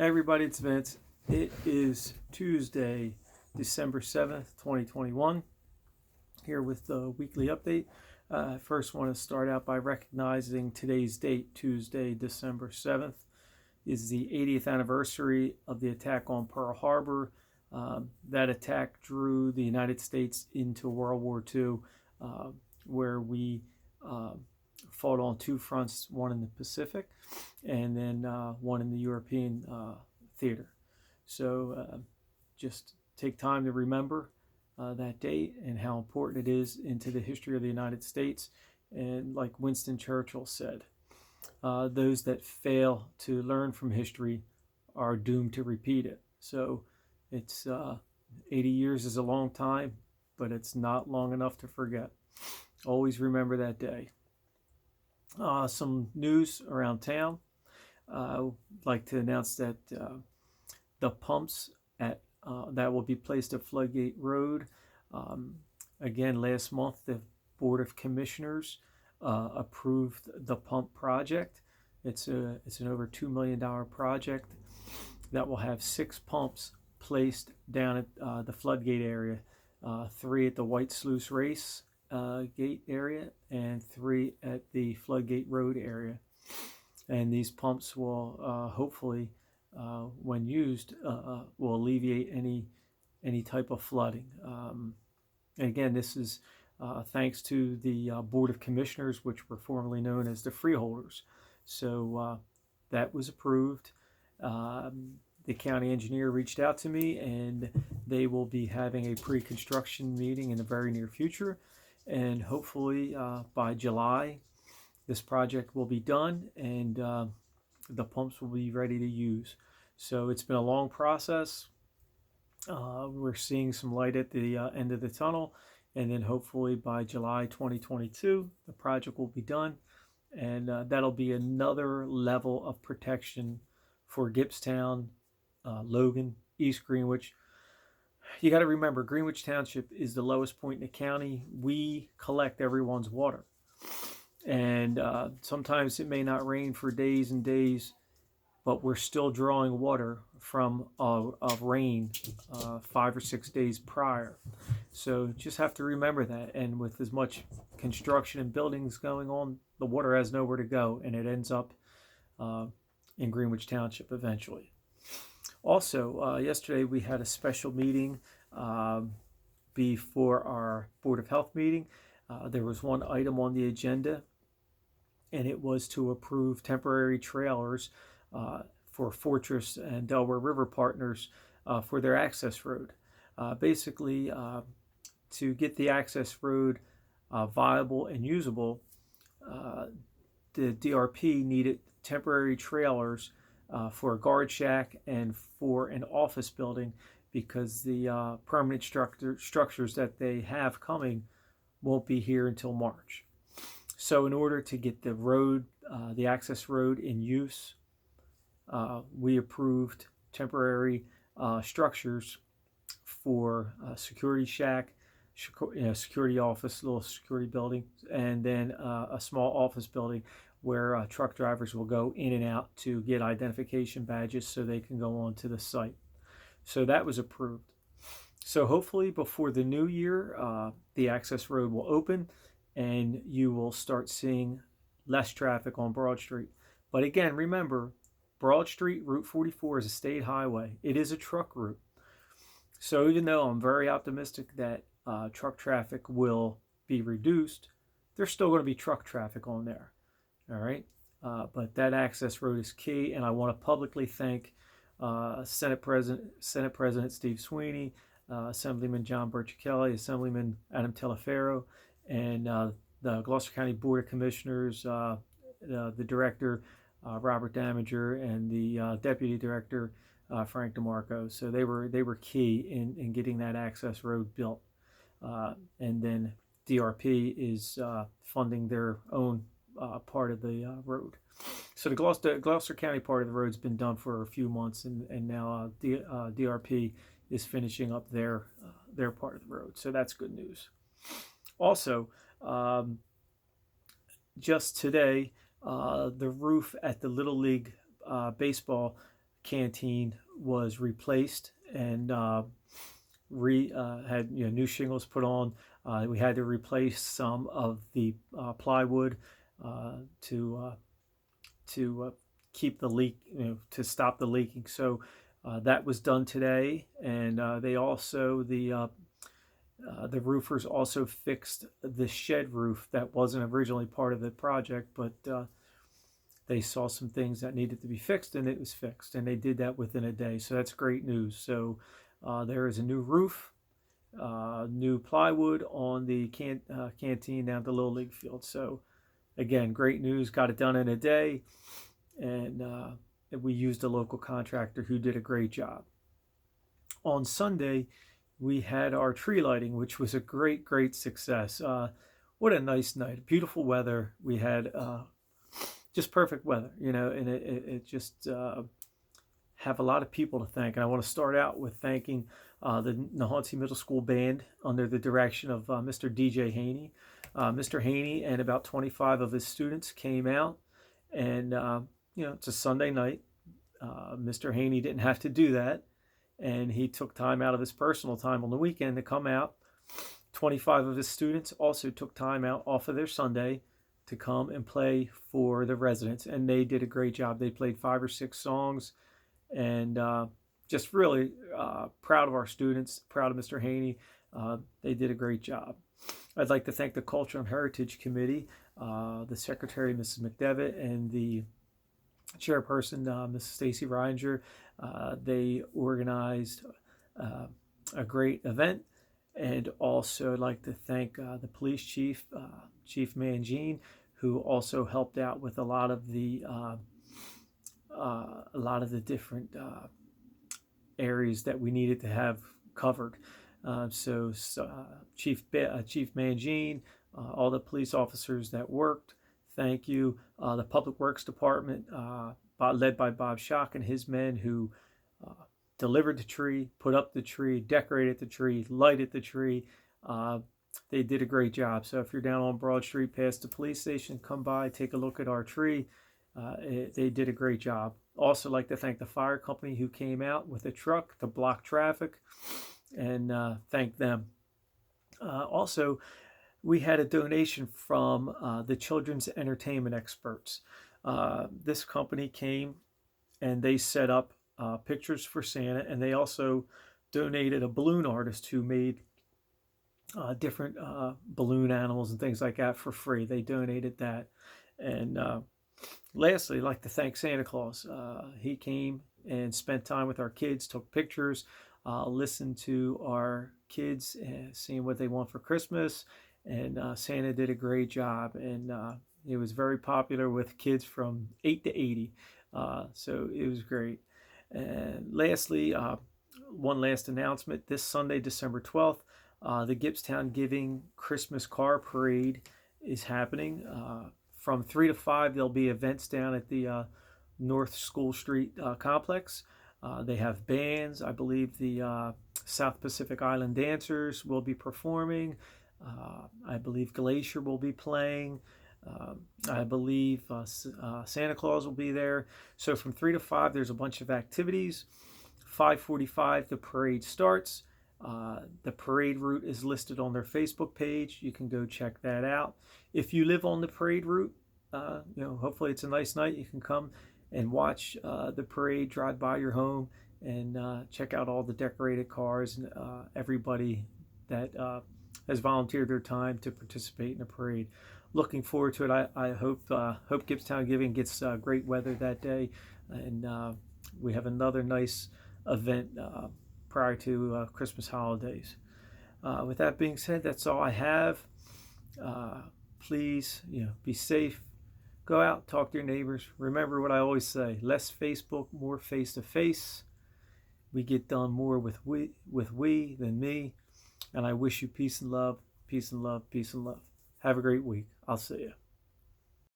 Hey everybody, it's Vince. It is Tuesday, December 7th, 2021, here with the weekly update. I first want to start out by recognizing today's date, Tuesday, December 7th, is the 80th anniversary of the attack on Pearl Harbor. That attack drew the United States into World War II, where we fought on two fronts, one in the Pacific and then one in the European theater. So just take time to remember that date and how important it is into the history of the United States. And like Winston Churchill said, those that fail to learn from history are doomed to repeat it. So it's 80 years is a long time, but it's not long enough to forget. Always remember that day. Some news around town. I'd like to announce that the pumps that will be placed at Floodgate Road. Again, last month the Board of Commissioners approved the pump project. It's an over $2 million project that will have 6 pumps placed down at the Floodgate area, 3 at the White Sluice Race gate area and 3 at the Floodgate Road area. And these pumps will hopefully, when used, will alleviate any type of flooding. And again, this is thanks to the Board of Commissioners, which were formerly known as the Freeholders. So that was approved. The county engineer reached out to me, and they will be having a pre-construction meeting in the very near future. And hopefully by July, this project will be done and the pumps will be ready to use. So it's been a long process. We're seeing some light at the end of the tunnel, and then hopefully by July 2022, the project will be done. And that'll be another level of protection for Gibbstown, Logan, East Greenwich. You got to remember, Greenwich Township is the lowest point in the county. We collect everyone's water. And sometimes it may not rain for days and days, but we're still drawing water from rain 5 or 6 days prior. So just have to remember that. And with as much construction and buildings going on, the water has nowhere to go, and it ends up in Greenwich Township eventually. Also, yesterday we had a special meeting before our Board of Health meeting. There was one item on the agenda, and it was to approve temporary trailers for Fortress and Delaware River Partners for their access road. Basically, to get the access road viable and usable, the DRP needed temporary trailers for a guard shack and for an office building, because the permanent structures that they have coming won't be here until March. So in order to get the road, the access road in use, we approved temporary structures for a security shack, security office, little security building, and then a small office building where truck drivers will go in and out to get identification badges so they can go on to the site. So that was approved. So hopefully before the new year, the access road will open and you will start seeing less traffic on Broad Street. But again, remember, Broad Street, Route 44 is a state highway. It is a truck route. So even though I'm very optimistic that truck traffic will be reduced, there's still going to be truck traffic on there. All right. But that access road is key. And I want to publicly thank Senate President Steve Sweeney, Assemblyman John Berchichelli, Assemblyman Adam Teleferro, and the Gloucester County Board of Commissioners, the director, Robert Damager, and the deputy director, Frank DeMarco. So they were key in getting that access road built. And then DRP is funding their own part of the road. So the Gloucester County part of the road's been done for a few months, and now DRP is finishing up their part of the road. So that's good news. Also, just today, the roof at the Little League baseball canteen was replaced and had new shingles put on. We had to replace some of the plywood to keep the leak, to stop the leaking. So that was done today, and they also the roofers also fixed the shed roof that wasn't originally part of the project, but they saw some things that needed to be fixed, and it was fixed, and they did that within a day. So that's great news. So there is a new roof, new plywood on the canteen down to Little League Field. So again, great news. Got it done in a day, and we used a local contractor who did a great job. On Sunday, we had our tree lighting, which was a great success. What a nice night, beautiful weather. We had just perfect weather, and it just have a lot of people to thank. And I want to start out with thanking the Nahansi Middle School Band under the direction of Mr. DJ Haney. Mr. Haney and about 25 of his students came out, and it's a Sunday night. Mr. Haney didn't have to do that, and he took time out of his personal time on the weekend to come out. 25 of his students also took time out off of their Sunday to come and play for the residents, and they did a great job. They played 5 or 6 songs, and just really proud of our students, proud of Mr. Haney. They did a great job. I'd like to thank the Culture and Heritage Committee, the Secretary, Mrs. McDevitt, and the Chairperson, Mrs. Stacy Reinger. They organized a great event. And also I'd like to thank the police chief, Chief Mangine, who also helped out with a lot of the different areas that we needed to have covered. So Chief Mangine, all the police officers that worked, thank you. The Public Works Department, led by Bob Schock and his men, who delivered the tree, put up the tree, decorated the tree, lighted the tree. They did a great job. So if you're down on Broad Street past the police station, come by, take a look at our tree. They did a great job. Also like to thank the fire company who came out with a truck to block traffic, and thank them. Also, we had a donation from the Children's Entertainment Experts. This company came and they set up pictures for Santa, and they also donated a balloon artist who made different balloon animals and things like that for free. They donated that. And lastly, I'd like to thank Santa Claus. He came and spent time with our kids, took pictures, listened to our kids, seeing what they want for Christmas. And Santa did a great job, and it was very popular with kids from 8 to 80. So it was great. And lastly, one last announcement. This Sunday, December 12th, the Gibbstown Giving Christmas Car Parade is happening. From 3 to 5, there'll be events down at the North School Street complex. They have bands. I believe the South Pacific Island Dancers will be performing. I believe Glacier will be playing. I believe Santa Claus will be there. So from 3 to 5, there's a bunch of activities. 5:45, the parade starts. The parade route is listed on their Facebook page. You can go check that out. If you live on the parade route, hopefully it's a nice night. You can come and watch the parade, drive by your home, and check out all the decorated cars and everybody that has volunteered their time to participate in the parade. Looking forward to it. I hope Gibbstown Giving gets great weather that day, and we have another nice event prior to Christmas holidays. With that being said, that's all I have. Please, be safe. Go out, talk to your neighbors. Remember what I always say: less Facebook, more face-to-face. We get done more with we than me. And I wish you peace and love, peace and love, peace and love. Have a great week. I'll see you.